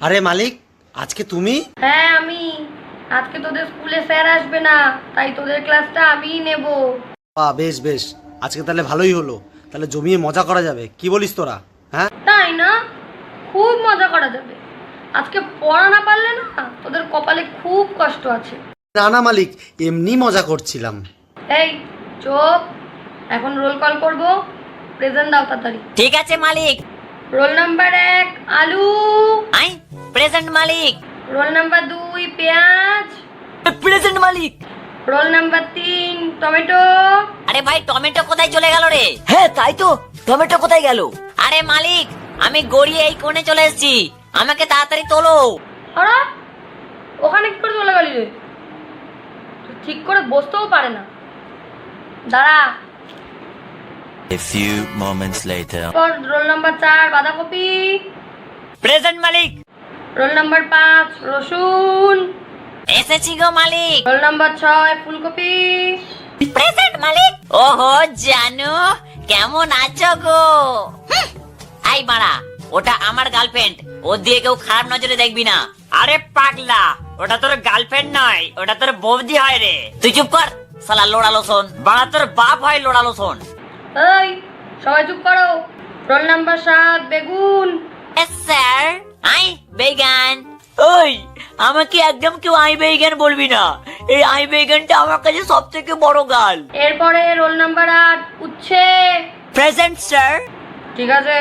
আরে মালিক, আজকে তুমি? হ্যাঁ আমি। আজকে তোদের স্কুলে স্যার আসবে না, তাই তোদের ক্লাসটা আমিই নেব। বেশ বেশ, আজকে তাহলে ভালোই হলো। তাহলে জমিয়ে মজা করা যাবে, কি বলিস তোরা? হ্যাঁ তাই না? খুব মজা করা যাবে। আজকে পড়া না পারলে না তোদের কপালে খুব কষ্ট আছে। না না মালিক, এমনি মজা করছিলাম। এই চুপ, এখন রোল কল করব। প্রেজেন্ট দাও তাড়াতাড়ি। ঠিক আছে মালিক। রোল নাম্বার 1 আলু। আই প্রেজেন্ট মালিক। রোল নাম্বার 2 পেঁয়াজ। প্রেজেন্ট মালিক। Roll number 3 tomato. আরে ভাই, টমেটো কোথায় চলে গেল রে? হ্যাঁ তাই তো, টমেটো কোথায় গেল? আরে মালিক, আমি গড়িয়ে এই কোণে চলে এসেছি, আমাকে তাড়াতাড়ি তোলো। আরে ওখানে কি করে চলে গেলি রে? তুই ঠিক করে বসতেও পারে না। দাঁড়া। A few moments later. Roll number 4 বাঁধাকপি। প্রেজেন্ট মালিক। রোল নাম্বার 5 রসুন। এসেছি গো মালিক। রোল নাম্বার 6 ফুলকপি। প্রেজেন্ট মালিক। ওহো জানু, কেমন আছো গো? আই বাড়া, ওটা আমার গার্লফ্রেন্ড, ওর দিয়ে কেউ খারাপ নজরে দেখবি না। আরে পাগলা, ওটা তোর গার্লফ্রেন্ড নয়, ওটা তোর বৌদি হয় রে। তুই চুপ কর শালা লোড়ালো শোন, বাড়া তোর বাপ হয় লোড়ালো শোন। এই সবাই চুপ করো। রোল নাম্বার 7 বেগুন। Sir I began. ওই আমাকে একদম কেউ আই বেগান বলবি না, এই আই বেগানটা আমার কাছে সব থেকে বড় গাল। এরপরে রোল নাম্বার 8 উচ্ছে। Present sir. ঠিক আছে।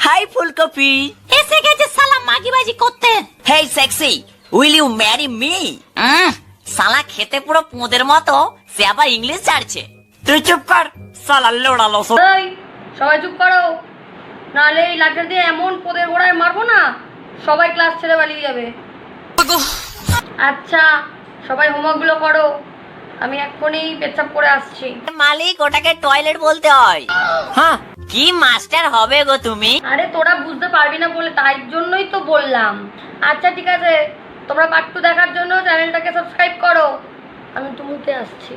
হাই ফুলকপি। এসে গেছে শালা মাগিবাজি করতে। Hey sexy, will you marry me? শালা খেতে পুরো পোঁদের মতো, সে আবার ইংলিশ ছাড়ছে। তুই চুপ কর শালা লোড়ালো শোন। এই সবাই চুপ করো, নাহলে এই লাঠি দিয়ে এমন পোদের গোড়ায় মারবো না সবাই ক্লাস ছেড়ে পালিয়ে যাবে। আচ্ছা সবাই হোমওয়ার্ক গুলো করো, আমি এক্ষুনি পেচ্ছাপ করে আসছি। মালিক, ওটাকে টয়লেট বলতে হয়। হ্যাঁ, কি মাস্টার হবে গো তুমি? আরে তোরা বুঝতে পারবি না বলে তাই জন্যই তো বললাম। আচ্ছা ঠিক আছে, তোমরা পার্ট 2 দেখার জন্য চ্যানেলটাকে সাবস্ক্রাইব করো। আমি তুমুতে আসছি।